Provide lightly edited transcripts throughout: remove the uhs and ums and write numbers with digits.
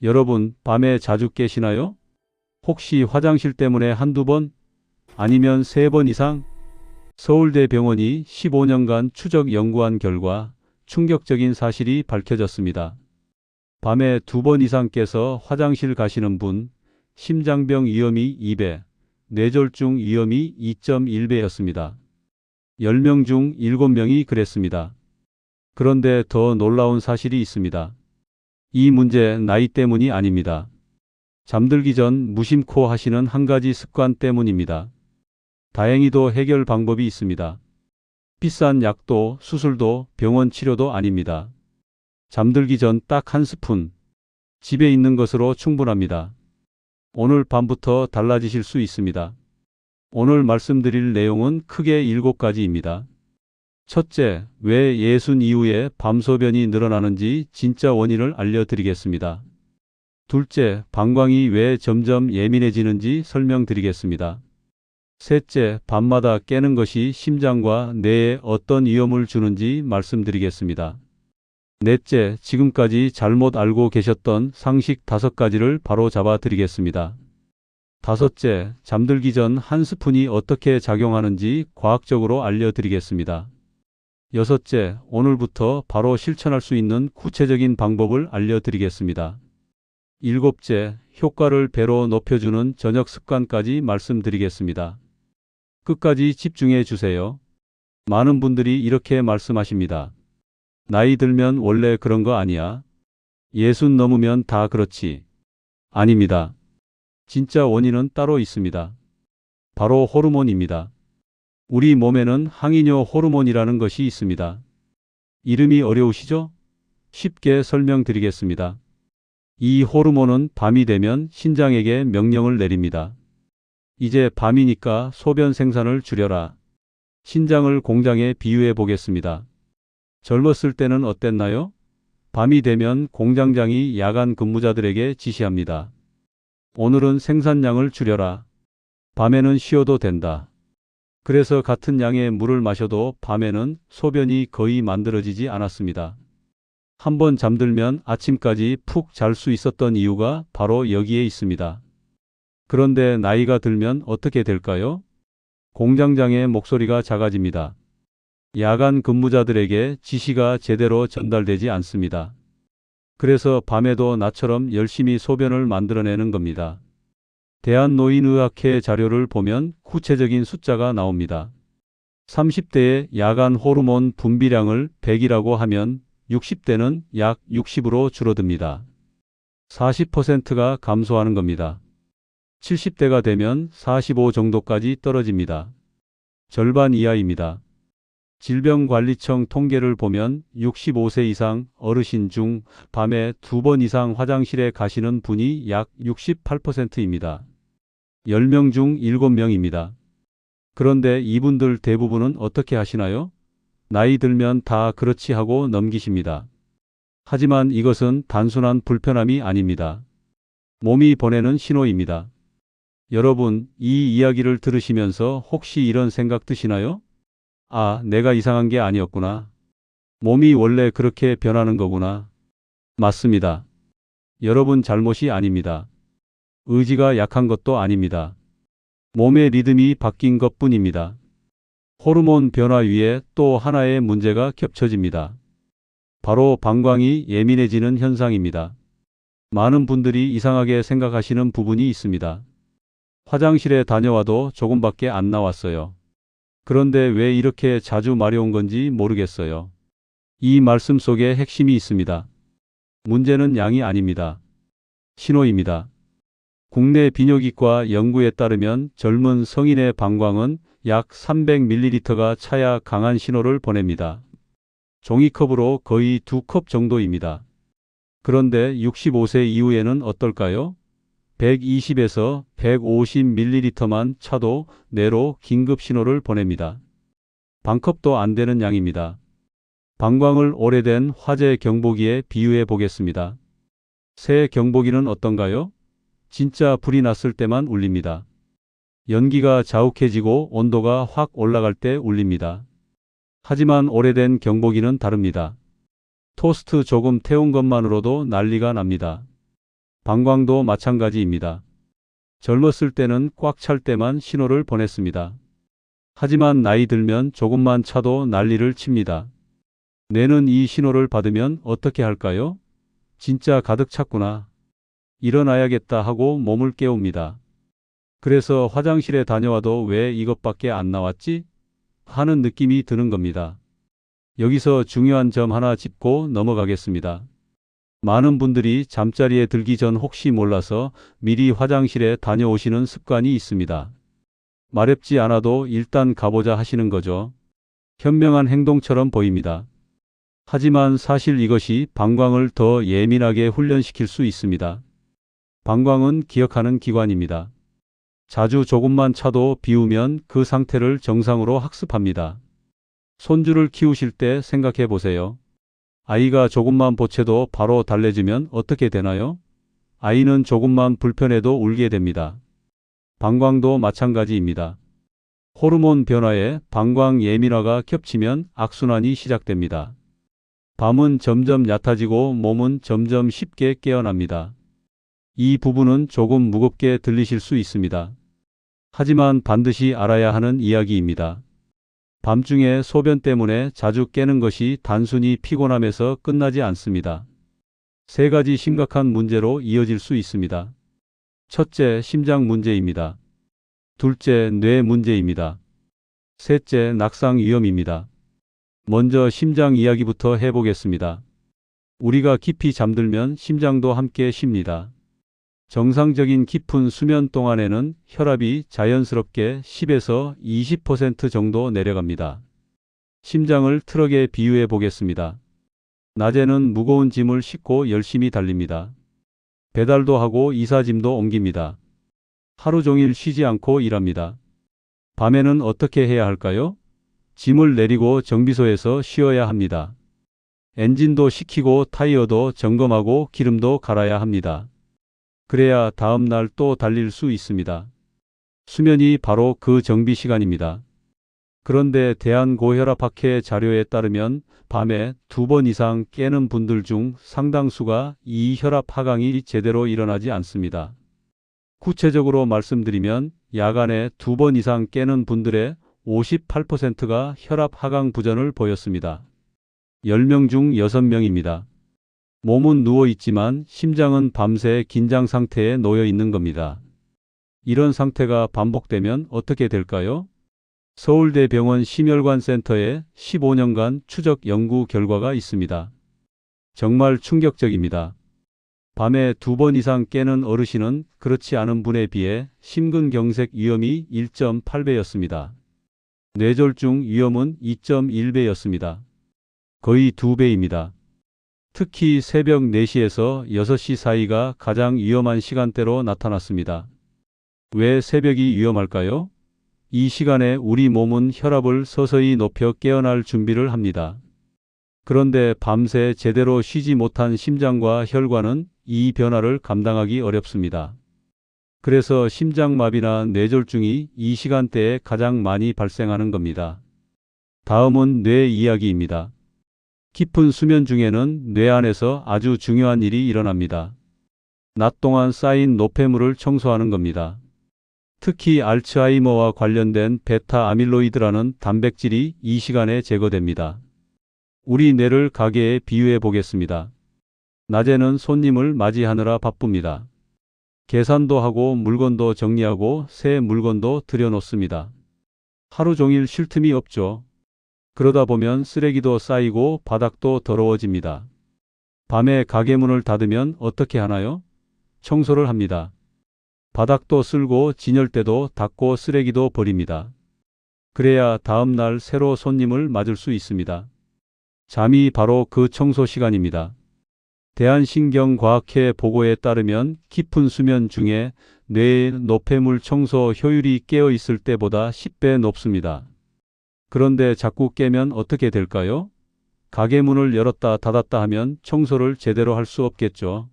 여러분, 밤에 자주 깨시나요? 혹시 화장실 때문에 한두 번? 아니면 세 번 이상? 서울대병원이 15년간 추적 연구한 결과 충격적인 사실이 밝혀졌습니다. 밤에 두 번 이상 깨서 화장실 가시는 분, 심장병 위험이 2배, 뇌졸중 위험이 2.1배였습니다. 10명 중 7명이 그랬습니다. 그런데 더 놀라운 사실이 있습니다. 이 문제 나이 때문이 아닙니다. 잠들기 전 무심코 하시는 한 가지 습관 때문입니다. 다행히도 해결 방법이 있습니다. 비싼 약도 수술도 병원 치료도 아닙니다. 잠들기 전 딱 한 스푼, 집에 있는 것으로 충분합니다. 오늘 밤부터 달라지실 수 있습니다. 오늘 말씀드릴 내용은 크게 7가지입니다. 첫째, 왜 예순 이후에 밤소변이 늘어나는지 진짜 원인을 알려드리겠습니다. 둘째, 방광이 왜 점점 예민해지는지 설명드리겠습니다. 셋째, 밤마다 깨는 것이 심장과 뇌에 어떤 위험을 주는지 말씀드리겠습니다. 넷째, 지금까지 잘못 알고 계셨던 상식 5가지를 바로 잡아 드리겠습니다. 다섯째, 잠들기 전 한 스푼이 어떻게 작용하는지 과학적으로 알려드리겠습니다. 여섯째, 오늘부터 바로 실천할 수 있는 구체적인 방법을 알려드리겠습니다. 일곱째, 효과를 배로 높여주는 저녁 습관까지 말씀드리겠습니다. 끝까지 집중해 주세요. 많은 분들이 이렇게 말씀하십니다. 나이 들면 원래 그런 거 아니야? 60 넘으면 다 그렇지. 아닙니다. 진짜 원인은 따로 있습니다. 바로 호르몬입니다. 우리 몸에는 항이뇨 호르몬이라는 것이 있습니다. 이름이 어려우시죠? 쉽게 설명드리겠습니다. 이 호르몬은 밤이 되면 신장에게 명령을 내립니다. 이제 밤이니까 소변 생산을 줄여라. 신장을 공장에 비유해 보겠습니다. 젊었을 때는 어땠나요? 밤이 되면 공장장이 야간 근무자들에게 지시합니다. 오늘은 생산량을 줄여라. 밤에는 쉬어도 된다. 그래서 같은 양의 물을 마셔도 밤에는 소변이 거의 만들어지지 않았습니다. 한번 잠들면 아침까지 푹 잘 수 있었던 이유가 바로 여기에 있습니다. 그런데 나이가 들면 어떻게 될까요? 공장장의 목소리가 작아집니다. 야간 근무자들에게 지시가 제대로 전달되지 않습니다. 그래서 밤에도 나처럼 열심히 소변을 만들어내는 겁니다. 대한노인의학회 자료를 보면 구체적인 숫자가 나옵니다. 30대의 야간 호르몬 분비량을 100이라고 하면 60대는 약 60으로 줄어듭니다. 40%가 감소하는 겁니다. 70대가 되면 45 정도까지 떨어집니다. 절반 이하입니다. 질병관리청 통계를 보면 65세 이상 어르신 중 밤에 2번 이상 화장실에 가시는 분이 약 68%입니다. 10명 중 7명입니다. 그런데 이분들 대부분은 어떻게 하시나요? 나이 들면 다 그렇지 하고 넘기십니다. 하지만 이것은 단순한 불편함이 아닙니다. 몸이 보내는 신호입니다. 여러분, 이 이야기를 들으시면서 혹시 이런 생각 드시나요? 아, 내가 이상한 게 아니었구나. 몸이 원래 그렇게 변하는 거구나. 맞습니다. 여러분 잘못이 아닙니다. 의지가 약한 것도 아닙니다. 몸의 리듬이 바뀐 것뿐입니다. 호르몬 변화 위에 또 하나의 문제가 겹쳐집니다. 바로 방광이 예민해지는 현상입니다. 많은 분들이 이상하게 생각하시는 부분이 있습니다. 화장실에 다녀와도 조금밖에 안 나왔어요. 그런데 왜 이렇게 자주 마려운 건지 모르겠어요. 이 말씀 속에 핵심이 있습니다. 문제는 양이 아닙니다. 신호입니다. 국내 비뇨기과 연구에 따르면 젊은 성인의 방광은 약 300ml가 차야 강한 신호를 보냅니다. 종이컵으로 거의 2컵 정도입니다. 그런데 65세 이후에는 어떨까요? 120에서 150ml만 차도 뇌로 긴급 신호를 보냅니다. 반컵도 안 되는 양입니다. 방광을 오래된 화재 경보기에 비유해 보겠습니다. 새 경보기는 어떤가요? 진짜 불이 났을 때만 울립니다. 연기가 자욱해지고 온도가 확 올라갈 때 울립니다. 하지만 오래된 경보기는 다릅니다. 토스트 조금 태운 것만으로도 난리가 납니다. 방광도 마찬가지입니다. 젊었을 때는 꽉 찰 때만 신호를 보냈습니다. 하지만 나이 들면 조금만 차도 난리를 칩니다. 뇌는 이 신호를 받으면 어떻게 할까요? 진짜 가득 찼구나. 일어나야겠다 하고 몸을 깨웁니다. 그래서 화장실에 다녀와도 왜 이것밖에 안 나왔지? 하는 느낌이 드는 겁니다. 여기서 중요한 점 하나 짚고 넘어가겠습니다. 많은 분들이 잠자리에 들기 전 혹시 몰라서 미리 화장실에 다녀오시는 습관이 있습니다. 마렵지 않아도 일단 가보자 하시는 거죠. 현명한 행동처럼 보입니다. 하지만 사실 이것이 방광을 더 예민하게 훈련시킬 수 있습니다. 방광은 기억하는 기관입니다. 자주 조금만 차도 비우면 그 상태를 정상으로 학습합니다. 손주를 키우실 때 생각해 보세요. 아이가 조금만 보채도 바로 달래주면 어떻게 되나요? 아이는 조금만 불편해도 울게 됩니다. 방광도 마찬가지입니다. 호르몬 변화에 방광 예민화가 겹치면 악순환이 시작됩니다. 밤은 점점 얕아지고 몸은 점점 쉽게 깨어납니다. 이 부분은 조금 무겁게 들리실 수 있습니다. 하지만 반드시 알아야 하는 이야기입니다. 밤중에 소변 때문에 자주 깨는 것이 단순히 피곤함에서 끝나지 않습니다. 세 가지 심각한 문제로 이어질 수 있습니다. 첫째, 심장 문제입니다. 둘째, 뇌 문제입니다. 셋째, 낙상 위험입니다. 먼저 심장 이야기부터 해보겠습니다. 우리가 깊이 잠들면 심장도 함께 쉽니다. 정상적인 깊은 수면 동안에는 혈압이 자연스럽게 10에서 20% 정도 내려갑니다. 심장을 트럭에 비유해 보겠습니다. 낮에는 무거운 짐을 싣고 열심히 달립니다. 배달도 하고 이삿짐도 옮깁니다. 하루 종일 쉬지 않고 일합니다. 밤에는 어떻게 해야 할까요? 짐을 내리고 정비소에서 쉬어야 합니다. 엔진도 식히고 타이어도 점검하고 기름도 갈아야 합니다. 그래야 다음 날 또 달릴 수 있습니다. 수면이 바로 그 정비 시간입니다. 그런데 대한고혈압학회 자료에 따르면 밤에 2번 이상 깨는 분들 중 상당수가 이 혈압 하강이 제대로 일어나지 않습니다. 구체적으로 말씀드리면 야간에 2번 이상 깨는 분들의 58%가 혈압 하강 부전을 보였습니다. 10명 중 6명입니다. 몸은 누워 있지만 심장은 밤새 긴장 상태에 놓여 있는 겁니다. 이런 상태가 반복되면 어떻게 될까요? 서울대병원 심혈관센터에 15년간 추적 연구 결과가 있습니다. 정말 충격적입니다. 밤에 2번 이상 깨는 어르신은 그렇지 않은 분에 비해 심근경색 위험이 1.8배였습니다. 뇌졸중 위험은 2.1배였습니다. 거의 2배입니다. 특히 새벽 4시에서 6시 사이가 가장 위험한 시간대로 나타났습니다. 왜 새벽이 위험할까요? 이 시간에 우리 몸은 혈압을 서서히 높여 깨어날 준비를 합니다. 그런데 밤새 제대로 쉬지 못한 심장과 혈관은 이 변화를 감당하기 어렵습니다. 그래서 심장마비나 뇌졸중이 이 시간대에 가장 많이 발생하는 겁니다. 다음은 뇌 이야기입니다. 깊은 수면 중에는 뇌 안에서 아주 중요한 일이 일어납니다. 낮 동안 쌓인 노폐물을 청소하는 겁니다. 특히 알츠하이머와 관련된 베타 아밀로이드라는 단백질이 이 시간에 제거됩니다. 우리 뇌를 가게에 비유해 보겠습니다. 낮에는 손님을 맞이하느라 바쁩니다. 계산도 하고 물건도 정리하고 새 물건도 들여놓습니다. 하루 종일 쉴 틈이 없죠. 그러다 보면 쓰레기도 쌓이고 바닥도 더러워집니다. 밤에 가게 문을 닫으면 어떻게 하나요? 청소를 합니다. 바닥도 쓸고 진열대도 닦고 쓰레기도 버립니다. 그래야 다음 날 새로 손님을 맞을 수 있습니다. 잠이 바로 그 청소 시간입니다. 대한신경과학회 보고에 따르면 깊은 수면 중에 뇌의 노폐물 청소 효율이 깨어 있을 때보다 10배 높습니다. 그런데 자꾸 깨면 어떻게 될까요? 가게 문을 열었다 닫았다 하면 청소를 제대로 할 수 없겠죠.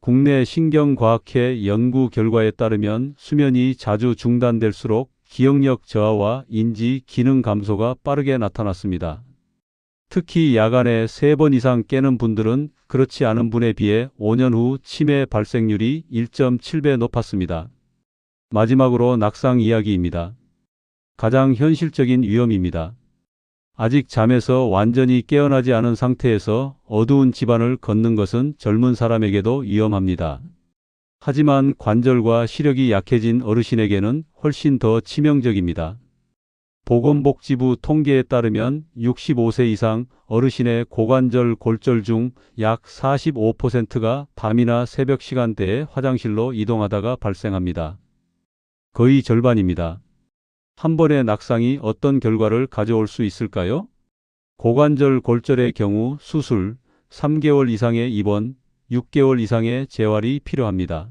국내 신경과학회 연구 결과에 따르면 수면이 자주 중단될수록 기억력 저하와 인지 기능 감소가 빠르게 나타났습니다. 특히 야간에 3번 이상 깨는 분들은 그렇지 않은 분에 비해 5년 후 치매 발생률이 1.7배 높았습니다. 마지막으로 낙상 이야기입니다. 가장 현실적인 위험입니다. 아직 잠에서 완전히 깨어나지 않은 상태에서 어두운 집안을 걷는 것은 젊은 사람에게도 위험합니다. 하지만 관절과 시력이 약해진 어르신에게는 훨씬 더 치명적입니다. 보건복지부 통계에 따르면 65세 이상 어르신의 고관절 골절 중 약 45%가 밤이나 새벽 시간대에 화장실로 이동하다가 발생합니다. 거의 절반입니다. 한 번의 낙상이 어떤 결과를 가져올 수 있을까요? 고관절 골절의 경우 수술, 3개월 이상의 입원, 6개월 이상의 재활이 필요합니다.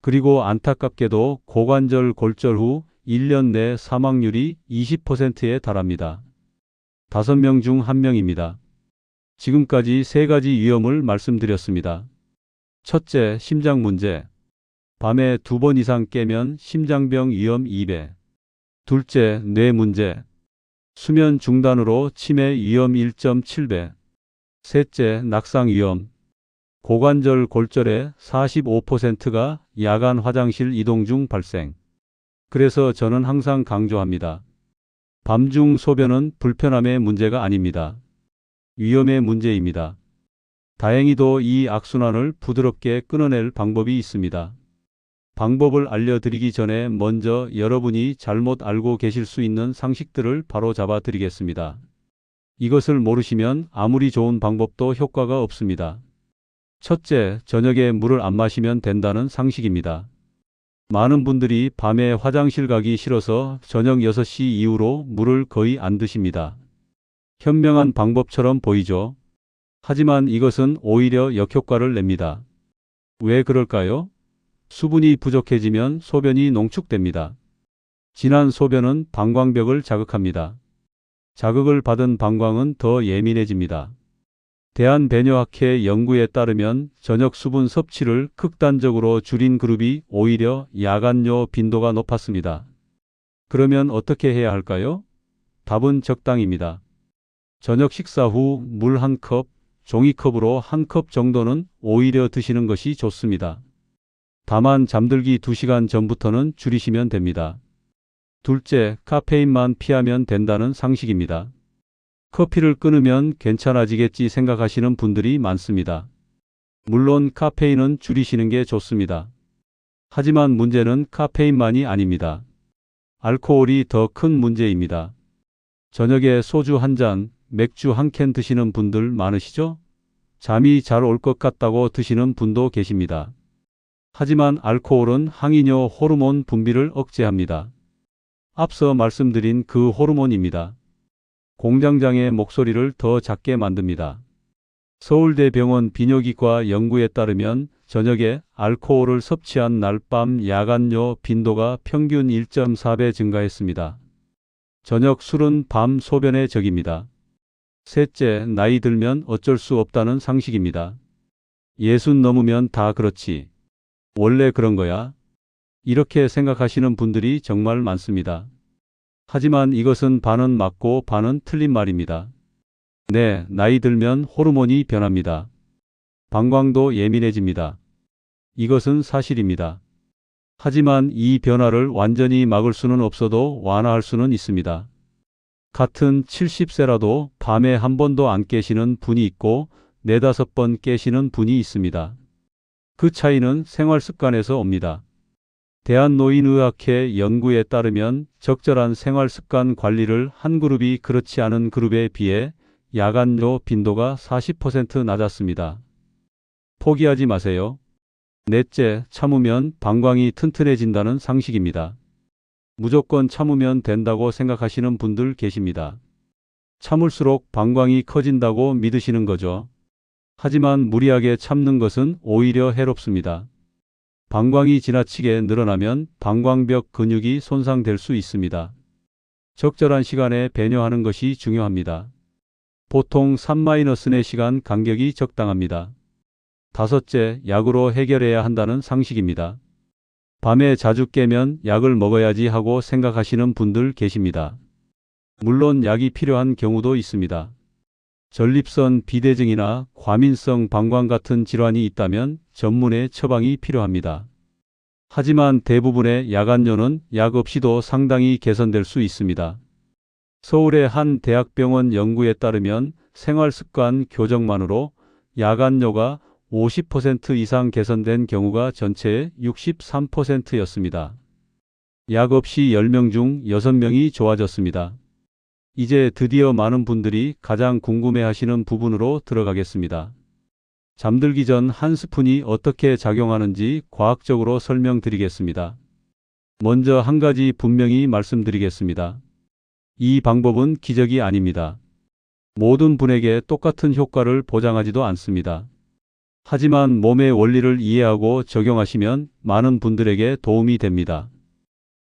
그리고 안타깝게도 고관절 골절 후 1년 내 사망률이 20%에 달합니다. 5명 중 1명입니다. 지금까지 3가지 위험을 말씀드렸습니다. 첫째, 심장 문제. 밤에 2번 이상 깨면 심장병 위험 2배. 둘째, 뇌 문제. 수면 중단으로 치매 위험 1.7배. 셋째, 낙상 위험. 고관절 골절의 45%가 야간 화장실 이동 중 발생. 그래서 저는 항상 강조합니다. 밤중 소변은 불편함의 문제가 아닙니다. 위험의 문제입니다. 다행히도 이 악순환을 부드럽게 끊어낼 방법이 있습니다. 방법을 알려드리기 전에 먼저 여러분이 잘못 알고 계실 수 있는 상식들을 바로 잡아 드리겠습니다. 이것을 모르시면 아무리 좋은 방법도 효과가 없습니다. 첫째, 저녁에 물을 안 마시면 된다는 상식입니다. 많은 분들이 밤에 화장실 가기 싫어서 저녁 6시 이후로 물을 거의 안 드십니다. 현명한 방법처럼 보이죠? 하지만 이것은 오히려 역효과를 냅니다. 왜 그럴까요? 수분이 부족해지면 소변이 농축됩니다. 진한 소변은 방광벽을 자극합니다. 자극을 받은 방광은 더 예민해집니다. 대한배뇨학회 연구에 따르면 저녁 수분 섭취를 극단적으로 줄인 그룹이 오히려 야간뇨 빈도가 높았습니다. 그러면 어떻게 해야 할까요? 답은 적당입니다. 저녁 식사 후 물 1컵, 종이컵으로 1컵 정도는 오히려 드시는 것이 좋습니다. 다만 잠들기 2시간 전부터는 줄이시면 됩니다. 둘째, 카페인만 피하면 된다는 상식입니다. 커피를 끊으면 괜찮아지겠지 생각하시는 분들이 많습니다. 물론 카페인은 줄이시는 게 좋습니다. 하지만 문제는 카페인만이 아닙니다. 알코올이 더 큰 문제입니다. 저녁에 소주 1잔, 맥주 1캔 드시는 분들 많으시죠? 잠이 잘 올 것 같다고 드시는 분도 계십니다. 하지만 알코올은 항이뇨 호르몬 분비를 억제합니다. 앞서 말씀드린 그 호르몬입니다. 공장장의 목소리를 더 작게 만듭니다. 서울대병원 비뇨기과 연구에 따르면 저녁에 알코올을 섭취한 날 밤 야간뇨 빈도가 평균 1.4배 증가했습니다. 저녁 술은 밤 소변의 적입니다. 셋째, 나이 들면 어쩔 수 없다는 상식입니다. 60 넘으면 다 그렇지. 원래 그런 거야? 이렇게 생각하시는 분들이 정말 많습니다. 하지만 이것은 반은 맞고 반은 틀린 말입니다. 네, 나이 들면 호르몬이 변합니다. 방광도 예민해집니다. 이것은 사실입니다. 하지만 이 변화를 완전히 막을 수는 없어도 완화할 수는 있습니다. 같은 70세라도 밤에 한 번도 안 깨시는 분이 있고 4-5번 깨시는 분이 있습니다. 그 차이는 생활 습관에서 옵니다. 대한노인의학회 연구에 따르면 적절한 생활 습관 관리를 한 그룹이 그렇지 않은 그룹에 비해 야간뇨 빈도가 40% 낮았습니다. 포기하지 마세요. 넷째, 참으면 방광이 튼튼해진다는 상식입니다. 무조건 참으면 된다고 생각하시는 분들 계십니다. 참을수록 방광이 커진다고 믿으시는 거죠. 하지만 무리하게 참는 것은 오히려 해롭습니다. 방광이 지나치게 늘어나면 방광벽 근육이 손상될 수 있습니다. 적절한 시간에 배뇨하는 것이 중요합니다. 보통 3-4시간 간격이 적당합니다. 다섯째, 약으로 해결해야 한다는 상식입니다. 밤에 자주 깨면 약을 먹어야지 하고 생각하시는 분들 계십니다. 물론 약이 필요한 경우도 있습니다. 전립선 비대증이나 과민성 방광 같은 질환이 있다면 전문의 처방이 필요합니다. 하지만 대부분의 야간뇨는 약 없이도 상당히 개선될 수 있습니다. 서울의 한 대학병원 연구에 따르면 생활습관 교정만으로 야간뇨가 50% 이상 개선된 경우가 전체의 63%였습니다. 약 없이 10명 중 6명이 좋아졌습니다. 이제 드디어 많은 분들이 가장 궁금해하시는 부분으로 들어가겠습니다. 잠들기 전 한 스푼이 어떻게 작용하는지 과학적으로 설명드리겠습니다. 먼저 한 가지 분명히 말씀드리겠습니다. 이 방법은 기적이 아닙니다. 모든 분에게 똑같은 효과를 보장하지도 않습니다. 하지만 몸의 원리를 이해하고 적용하시면 많은 분들에게 도움이 됩니다.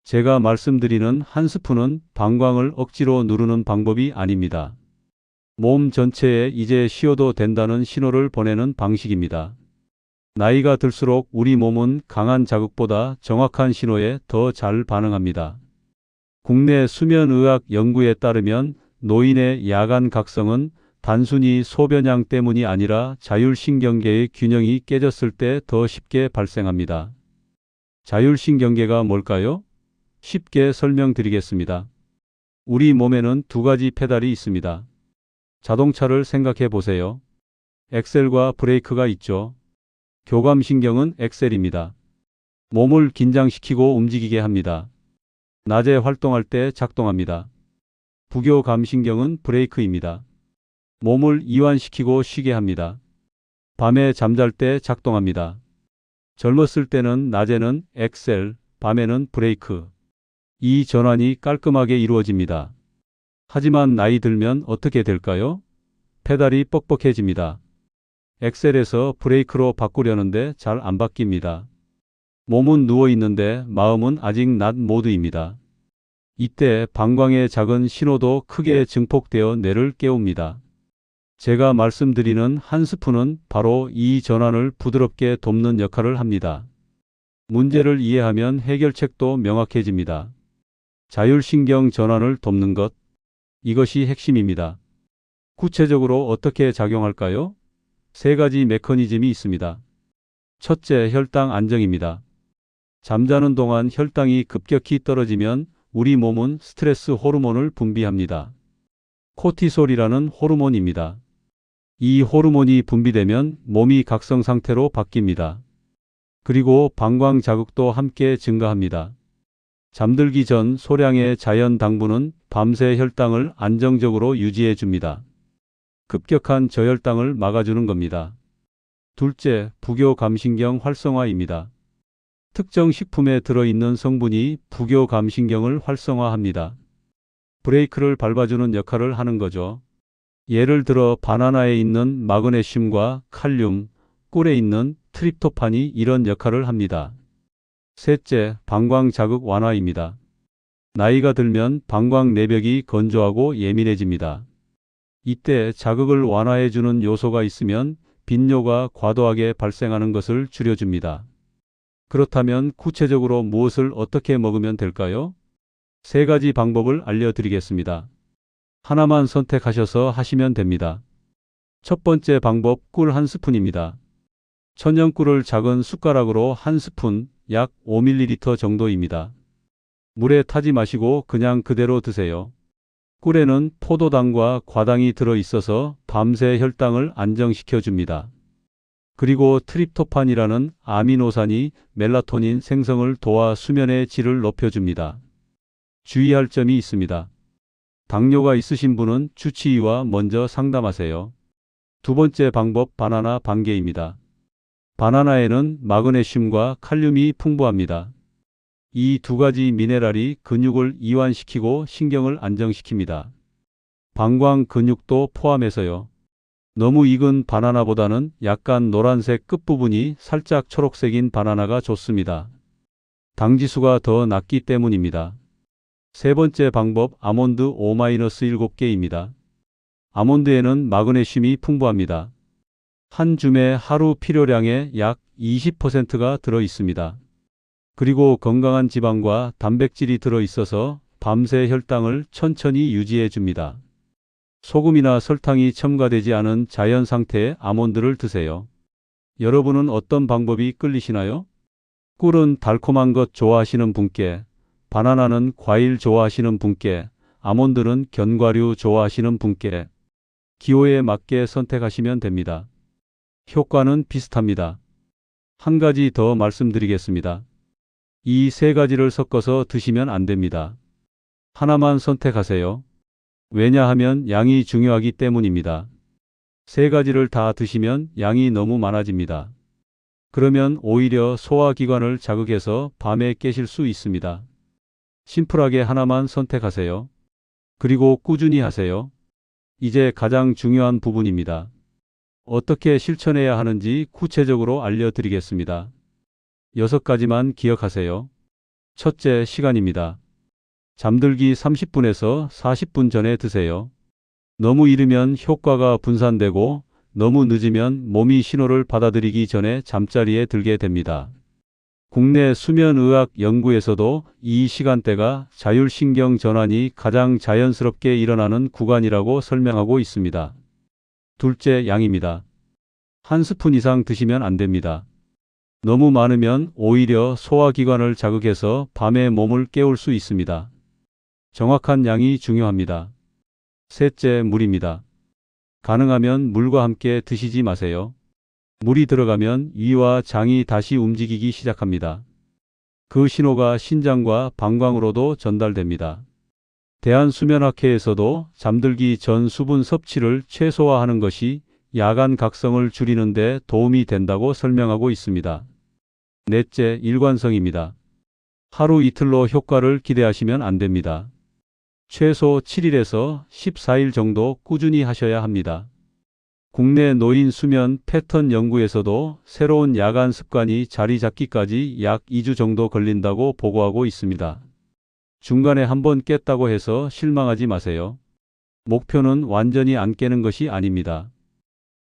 제가 말씀드리는 한 스푼은 방광을 억지로 누르는 방법이 아닙니다. 몸 전체에 이제 쉬어도 된다는 신호를 보내는 방식입니다. 나이가 들수록 우리 몸은 강한 자극보다 정확한 신호에 더 잘 반응합니다. 국내 수면의학 연구에 따르면 노인의 야간 각성은 단순히 소변량 때문이 아니라 자율신경계의 균형이 깨졌을 때 더 쉽게 발생합니다. 자율신경계가 뭘까요? 쉽게 설명드리겠습니다. 우리 몸에는 두 가지 페달이 있습니다. 자동차를 생각해 보세요. 엑셀과 브레이크가 있죠. 교감신경은 엑셀입니다. 몸을 긴장시키고 움직이게 합니다. 낮에 활동할 때 작동합니다. 부교감신경은 브레이크입니다. 몸을 이완시키고 쉬게 합니다. 밤에 잠잘 때 작동합니다. 젊었을 때는 낮에는 엑셀, 밤에는 브레이크. 이 전환이 깔끔하게 이루어집니다. 하지만 나이 들면 어떻게 될까요? 페달이 뻑뻑해집니다. 엑셀에서 브레이크로 바꾸려는데 잘 안 바뀝니다. 몸은 누워 있는데 마음은 아직 낮 모드입니다. 이때 방광의 작은 신호도 크게 증폭되어 뇌를 깨웁니다. 제가 말씀드리는 한 스푼은 바로 이 전환을 부드럽게 돕는 역할을 합니다. 문제를 이해하면 해결책도 명확해집니다. 자율신경 전환을 돕는 것, 이것이 핵심입니다. 구체적으로 어떻게 작용할까요? 세 가지 메커니즘이 있습니다. 첫째, 혈당 안정입니다. 잠자는 동안 혈당이 급격히 떨어지면 우리 몸은 스트레스 호르몬을 분비합니다. 코티솔이라는 호르몬입니다. 이 호르몬이 분비되면 몸이 각성 상태로 바뀝니다. 그리고 방광 자극도 함께 증가합니다. 잠들기 전 소량의 자연 당분은 밤새 혈당을 안정적으로 유지해 줍니다. 급격한 저혈당을 막아주는 겁니다. 둘째, 부교감신경 활성화입니다. 특정 식품에 들어있는 성분이 부교감신경을 활성화합니다. 브레이크를 밟아주는 역할을 하는 거죠. 예를 들어 바나나에 있는 마그네슘과 칼륨, 꿀에 있는 트립토판이 이런 역할을 합니다. 셋째, 방광 자극 완화입니다. 나이가 들면 방광 내벽이 건조하고 예민해집니다. 이때 자극을 완화해주는 요소가 있으면 빈뇨가 과도하게 발생하는 것을 줄여줍니다. 그렇다면 구체적으로 무엇을 어떻게 먹으면 될까요? 세 가지 방법을 알려드리겠습니다. 하나만 선택하셔서 하시면 됩니다. 첫 번째 방법, 꿀 한 스푼입니다. 천연꿀을 작은 숟가락으로 한 스푼, 약 5ml 정도입니다. 물에 타지 마시고 그냥 그대로 드세요. 꿀에는 포도당과 과당이 들어있어서 밤새 혈당을 안정시켜 줍니다. 그리고 트립토판이라는 아미노산이 멜라토닌 생성을 도와 수면의 질을 높여줍니다. 주의할 점이 있습니다. 당뇨가 있으신 분은 주치의와 먼저 상담하세요. 두 번째 방법, 바나나 반개입니다. 바나나에는 마그네슘과 칼륨이 풍부합니다. 이 두 가지 미네랄이 근육을 이완시키고 신경을 안정시킵니다. 방광 근육도 포함해서요. 너무 익은 바나나보다는 약간 노란색 끝부분이 살짝 초록색인 바나나가 좋습니다. 당지수가 더 낮기 때문입니다. 세 번째 방법, 아몬드 5-7개입니다. 아몬드에는 마그네슘이 풍부합니다. 한 줌에 하루 필요량의 약 20%가 들어 있습니다. 그리고 건강한 지방과 단백질이 들어 있어서 밤새 혈당을 천천히 유지해 줍니다. 소금이나 설탕이 첨가되지 않은 자연 상태의 아몬드를 드세요. 여러분은 어떤 방법이 끌리시나요? 꿀은 달콤한 것 좋아하시는 분께, 바나나는 과일 좋아하시는 분께, 아몬드는 견과류 좋아하시는 분께 기호에 맞게 선택하시면 됩니다. 효과는 비슷합니다. 한 가지 더 말씀드리겠습니다. 이 세 가지를 섞어서 드시면 안 됩니다. 하나만 선택하세요. 왜냐하면 양이 중요하기 때문입니다. 세 가지를 다 드시면 양이 너무 많아집니다. 그러면 오히려 소화기관을 자극해서 밤에 깨실 수 있습니다. 심플하게 하나만 선택하세요. 그리고 꾸준히 하세요. 이제 가장 중요한 부분입니다. 어떻게 실천해야 하는지 구체적으로 알려드리겠습니다. 6가지만 기억하세요. 첫째, 시간입니다. 잠들기 30분에서 40분 전에 드세요. 너무 이르면 효과가 분산되고 너무 늦으면 몸이 신호를 받아들이기 전에 잠자리에 들게 됩니다. 국내 수면의학 연구에서도 이 시간대가 자율신경 전환이 가장 자연스럽게 일어나는 구간이라고 설명하고 있습니다. 둘째, 양입니다. 한 스푼 이상 드시면 안 됩니다. 너무 많으면 오히려 소화기관을 자극해서 밤에 몸을 깨울 수 있습니다. 정확한 양이 중요합니다. 셋째, 물입니다. 가능하면 물과 함께 드시지 마세요. 물이 들어가면 위와 장이 다시 움직이기 시작합니다. 그 신호가 신장과 방광으로도 전달됩니다. 대한수면학회에서도 잠들기 전 수분 섭취를 최소화하는 것이 야간 각성을 줄이는 데 도움이 된다고 설명하고 있습니다. 넷째, 일관성입니다. 하루 이틀로 효과를 기대하시면 안 됩니다. 최소 7일에서 14일 정도 꾸준히 하셔야 합니다. 국내 노인 수면 패턴 연구에서도 새로운 야간 습관이 자리 잡기까지 약 2주 정도 걸린다고 보고하고 있습니다. 중간에 한번 깼다고 해서 실망하지 마세요. 목표는 완전히 안 깨는 것이 아닙니다.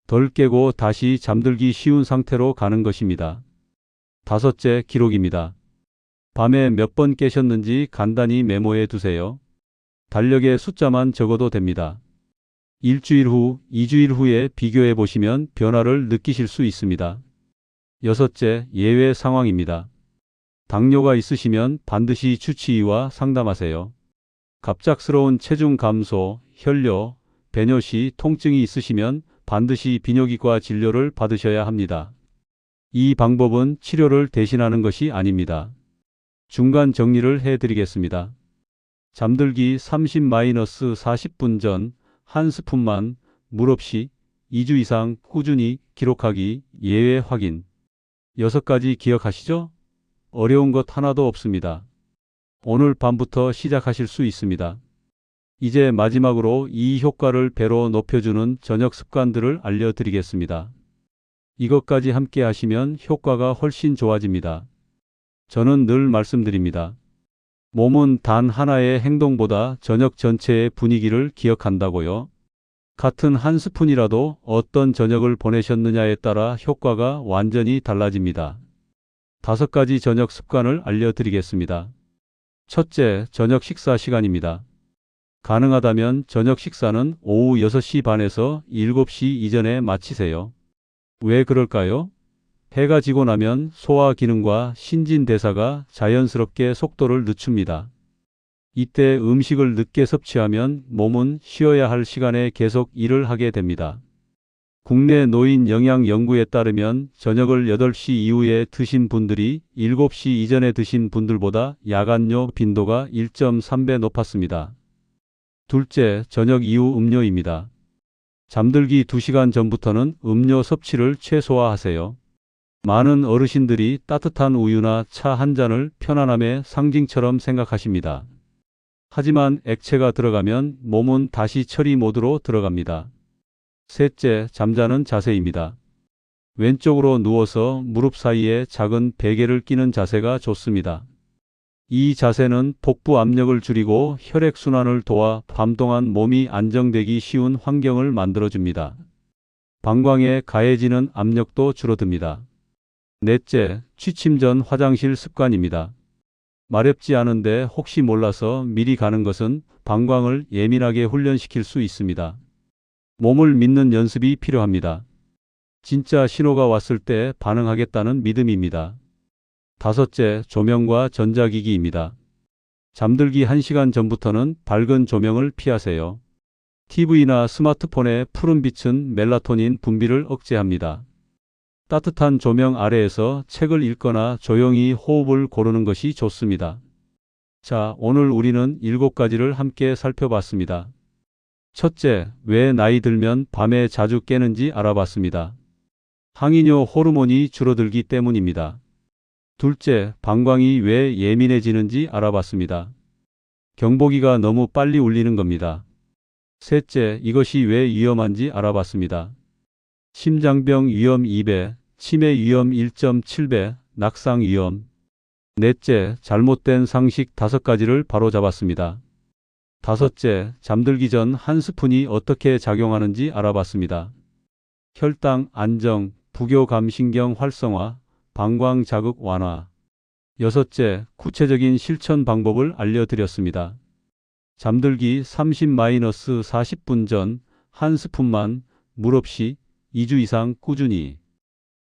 덜 깨고 다시 잠들기 쉬운 상태로 가는 것입니다. 다섯째, 기록입니다. 밤에 몇 번 깨셨는지 간단히 메모해 두세요. 달력에 숫자만 적어도 됩니다. 일주일 후, 2주일 후에 비교해 보시면 변화를 느끼실 수 있습니다. 여섯째, 예외 상황입니다. 당뇨가 있으시면 반드시 주치의와 상담하세요. 갑작스러운 체중 감소, 혈뇨, 배뇨 시 통증이 있으시면 반드시 비뇨기과 진료를 받으셔야 합니다. 이 방법은 치료를 대신하는 것이 아닙니다. 중간 정리를 해드리겠습니다. 잠들기 30-40분 전 한 스푼만 물 없이 2주 이상 꾸준히 기록하기, 예외 확인. 6가지 기억하시죠? 어려운 것 하나도 없습니다. 오늘 밤부터 시작하실 수 있습니다. 이제 마지막으로 이 효과를 배로 높여주는 저녁 습관들을 알려드리겠습니다. 이것까지 함께 하시면 효과가 훨씬 좋아집니다. 저는 늘 말씀드립니다. 몸은 단 하나의 행동보다 저녁 전체의 분위기를 기억한다고요. 같은 한 스푼이라도 어떤 저녁을 보내셨느냐에 따라 효과가 완전히 달라집니다. 5가지 저녁 습관을 알려드리겠습니다. 첫째, 저녁 식사 시간입니다. 가능하다면 저녁 식사는 오후 6시 반에서 7시 이전에 마치세요. 왜 그럴까요? 해가 지고 나면 소화 기능과 신진대사가 자연스럽게 속도를 늦춥니다. 이때 음식을 늦게 섭취하면 몸은 쉬어야 할 시간에 계속 일을 하게 됩니다. 국내 노인 영양 연구에 따르면 저녁을 8시 이후에 드신 분들이 7시 이전에 드신 분들보다 야간뇨 빈도가 1.3배 높았습니다. 둘째, 저녁 이후 음료입니다. 잠들기 2시간 전부터는 음료 섭취를 최소화하세요. 많은 어르신들이 따뜻한 우유나 차 한 잔을 편안함의 상징처럼 생각하십니다. 하지만 액체가 들어가면 몸은 다시 처리 모드로 들어갑니다. 셋째, 잠자는 자세입니다. 왼쪽으로 누워서 무릎 사이에 작은 베개를 끼는 자세가 좋습니다. 이 자세는 복부 압력을 줄이고 혈액순환을 도와 밤 동안 몸이 안정되기 쉬운 환경을 만들어줍니다. 방광에 가해지는 압력도 줄어듭니다. 넷째, 취침 전 화장실 습관입니다. 마렵지 않은데 혹시 몰라서 미리 가는 것은 방광을 예민하게 훈련시킬 수 있습니다. 몸을 믿는 연습이 필요합니다. 진짜 신호가 왔을 때 반응하겠다는 믿음입니다. 다섯째, 조명과 전자기기입니다. 잠들기 1시간 전부터는 밝은 조명을 피하세요. TV나 스마트폰의 푸른 빛은 멜라토닌 분비를 억제합니다. 따뜻한 조명 아래에서 책을 읽거나 조용히 호흡을 고르는 것이 좋습니다. 자, 오늘 우리는 7가지를 함께 살펴봤습니다. 첫째, 왜 나이 들면 밤에 자주 깨는지 알아봤습니다. 항이뇨 호르몬이 줄어들기 때문입니다. 둘째, 방광이 왜 예민해지는지 알아봤습니다. 경보기가 너무 빨리 울리는 겁니다. 셋째, 이것이 왜 위험한지 알아봤습니다. 심장병 위험 2배, 치매 위험 1.7배, 낙상 위험. 넷째, 잘못된 상식 5가지를 바로잡았습니다. 다섯째, 잠들기 전 한 스푼이 어떻게 작용하는지 알아봤습니다. 혈당 안정, 부교감신경 활성화, 방광 자극 완화. 여섯째, 구체적인 실천 방법을 알려드렸습니다. 잠들기 30-40분 전 한 스푼만 물 없이 2주 이상 꾸준히.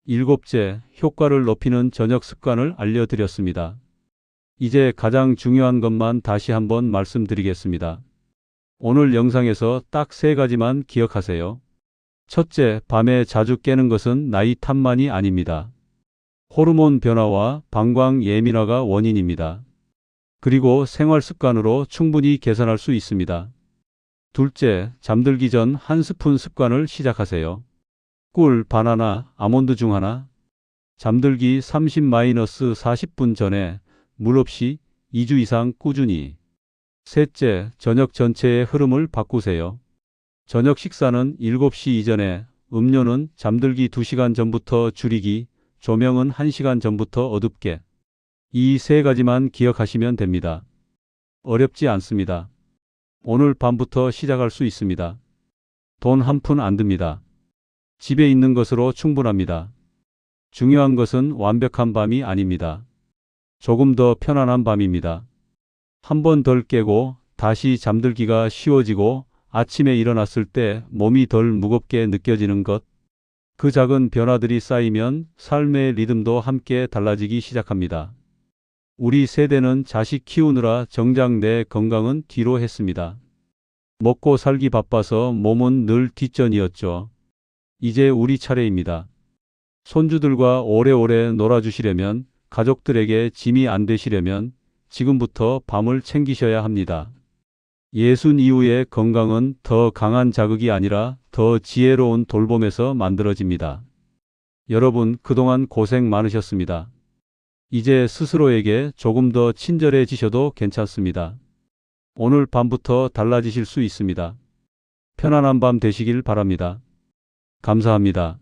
일곱째, 효과를 높이는 저녁 습관을 알려드렸습니다. 이제 가장 중요한 것만 다시 한번 말씀드리겠습니다. 오늘 영상에서 딱 3가지만 기억하세요. 첫째, 밤에 자주 깨는 것은 나이 탓만이 아닙니다. 호르몬 변화와 방광 예민화가 원인입니다. 그리고 생활 습관으로 충분히 개선할 수 있습니다. 둘째, 잠들기 전 한 스푼 습관을 시작하세요. 꿀, 바나나, 아몬드 중 하나. 잠들기 30-40분 전에 물 없이 2주 이상 꾸준히. 셋째, 저녁 전체의 흐름을 바꾸세요. 저녁 식사는 7시 이전에, 음료는 잠들기 2시간 전부터 줄이기, 조명은 1시간 전부터 어둡게. 이 3가지만 기억하시면 됩니다. 어렵지 않습니다. 오늘 밤부터 시작할 수 있습니다. 돈 한 푼 안 듭니다. 집에 있는 것으로 충분합니다. 중요한 것은 완벽한 밤이 아닙니다. 조금 더 편안한 밤입니다. 한 번 덜 깨고 다시 잠들기가 쉬워지고 아침에 일어났을 때 몸이 덜 무겁게 느껴지는 것. 그 작은 변화들이 쌓이면 삶의 리듬도 함께 달라지기 시작합니다. 우리 세대는 자식 키우느라 정작 내 건강은 뒤로 했습니다. 먹고 살기 바빠서 몸은 늘 뒷전이었죠. 이제 우리 차례입니다. 손주들과 오래오래 놀아주시려면, 가족들에게 짐이 안 되시려면 지금부터 밤을 챙기셔야 합니다. 60 이후의 건강은 더 강한 자극이 아니라 더 지혜로운 돌봄에서 만들어집니다. 여러분, 그동안 고생 많으셨습니다. 이제 스스로에게 조금 더 친절해지셔도 괜찮습니다. 오늘 밤부터 달라지실 수 있습니다. 편안한 밤 되시길 바랍니다. 감사합니다.